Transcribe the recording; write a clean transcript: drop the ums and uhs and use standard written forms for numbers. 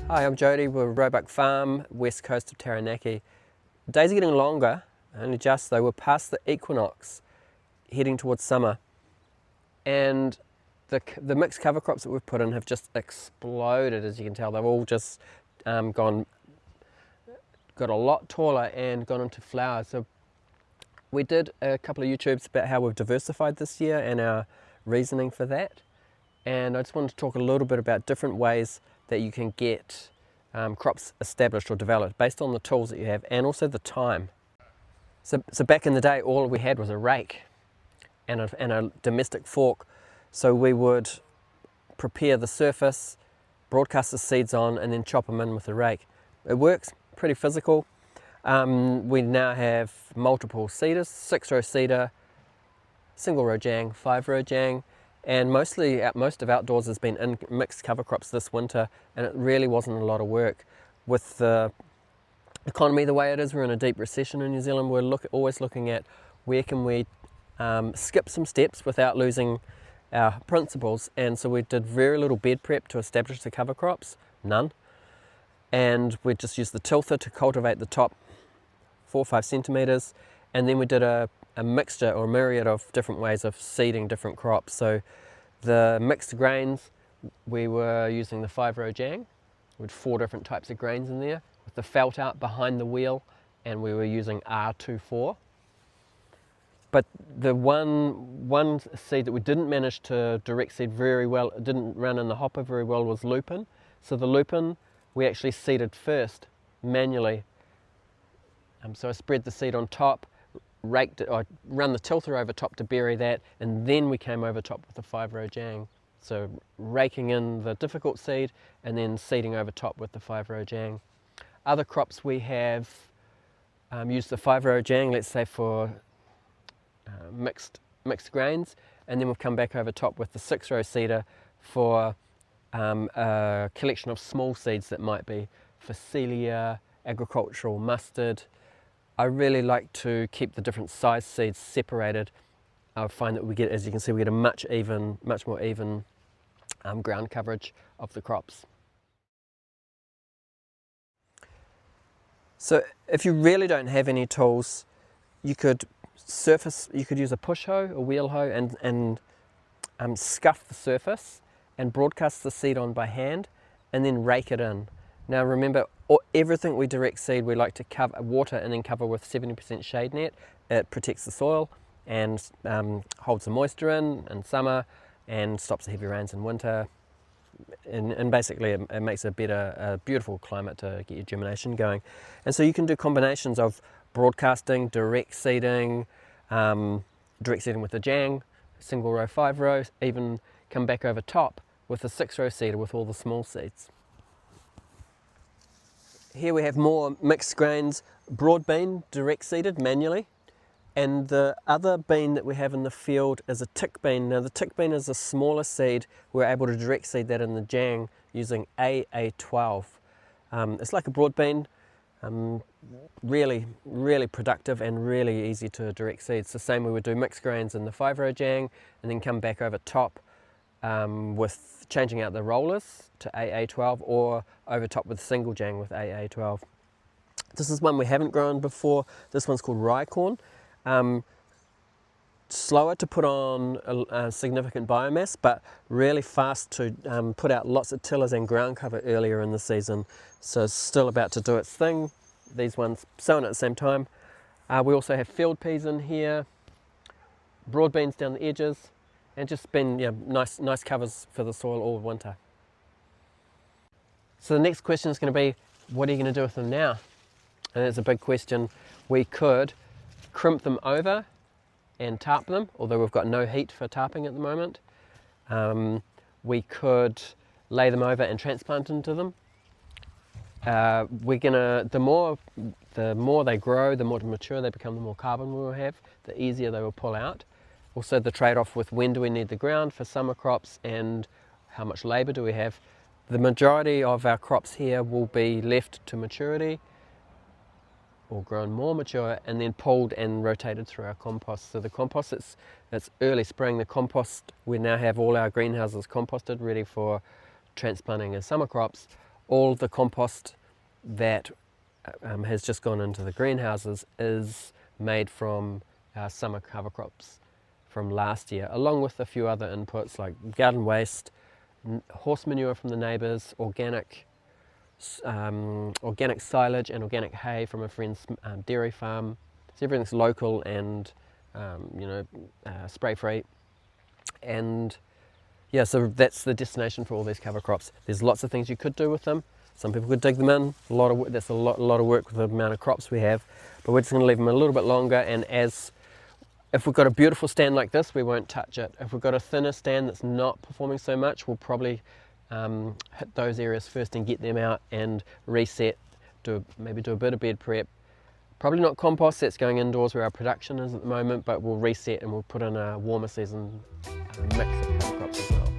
Hi, I'm Jodi. We're Roebuck Farm, west coast of Taranaki. The days are getting longer, only just though. We're past the equinox, heading towards summer. And the mixed cover crops that we've put in have just exploded, as you can tell. They've all just got a lot taller and gone into flower. So we did a couple of YouTubes about how we've diversified this year and our reasoning for that. And I just wanted to talk a little bit about different ways that you can get crops established or developed based on the tools that you have and also the time. So back in the day, all we had was a rake and a domestic fork. So we would prepare the surface, broadcast the seeds on, and then chop them in with the rake. It works, pretty physical. We now have multiple seeders, 6-row seeder, single row Jang, 5-row Jang, and most of outdoors has been in mixed cover crops this winter, and it really wasn't a lot of work. With the economy the way it is, we're in a deep recession in New Zealand. We're always looking at where can we skip some steps without losing our principles, and so we did very little bed prep to establish the cover crops, none, and we just used the Tilther to cultivate the top 4 or 5 centimetres, and then we did a mixture or myriad of different ways of seeding different crops. So the mixed grains, we were using the 5-row Jang with 4 different types of grains in there with the felt out behind the wheel, and we were using R24. But the one seed that we didn't manage to direct seed very well, it didn't run in the hopper very well, was lupin. So the lupin we actually seeded first manually. So I spread the seed on top, raked it, I run the Tilther over top to bury that, and then we came over top with the 5-row Jang. So raking in the difficult seed and then seeding over top with the 5-row Jang. Other crops we have used the 5-row Jang, let's say for mixed grains, and then we've come back over top with the 6-row seeder for a collection of small seeds that might be Phacelia, agricultural mustard. I really like to keep the different size seeds separated. I find that we get, as you can see, we get a much more even ground coverage of the crops. So if you really don't have any tools, you could use a push hoe, a wheel hoe, and scuff the surface and broadcast the seed on by hand and then rake it in. Now remember, everything we direct seed we like to water and then cover with 70% shade net. It protects the soil and holds the moisture in summer and stops the heavy rains in winter. And basically it makes a beautiful climate to get your germination going. And so you can do combinations of broadcasting, direct seeding with the Jang, single row, 5-row, even come back over top with the 6-row seeder with all the small seeds. Here we have more mixed grains, broad bean, direct seeded manually, and the other bean that we have in the field is a tick bean. Now the tick bean is a smaller seed. We're able to direct seed that in the Jang using AA12. It's like a broad bean, really productive and really easy to direct seed. It's the same we would do mixed grains in the 5-row Jang and then come back over top with changing out the rollers to AA12 or over top with single Jang with AA12. This is one we haven't grown before. This one's called rye corn. Slower to put on a significant biomass, but really fast to put out lots of tillers and ground cover earlier in the season. So it's still about to do its thing. These ones sown at the same time. We also have field peas in here, broad beans down the edges, and just been nice covers for the soil all winter. So the next question is going to be, what are you going to do with them now? And that's a big question. We could crimp them over and tarp them, although we've got no heat for tarping at the moment. We could lay them over and transplant into them. The more they grow, the more mature they become, the more carbon we will have, the easier they will pull out. Also the trade-off with when do we need the ground for summer crops and how much labour do we have. The majority of our crops here will be left to maturity or grown more mature and then pulled and rotated through our compost. So the compost, it's early spring. The compost, we now have all our greenhouses composted ready for transplanting as summer crops. All the compost that has just gone into the greenhouses is made from our summer cover crops from last year, along with a few other inputs like garden waste, horse manure from the neighbours, organic silage and organic hay from a friend's dairy farm. So everything's local and spray free. And yeah, so that's the destination for all these cover crops. There's lots of things you could do with them. Some people could dig them in. That's a lot of work with the amount of crops we have. But we're just going to leave them a little bit longer. And if we've got a beautiful stand like this, we won't touch it. If we've got a thinner stand that's not performing so much, we'll probably hit those areas first and get them out and reset. Maybe do a bit of bed prep. Probably not compost, that's going indoors where our production is at the moment, but we'll reset and we'll put in a warmer season mix of cover crops as well.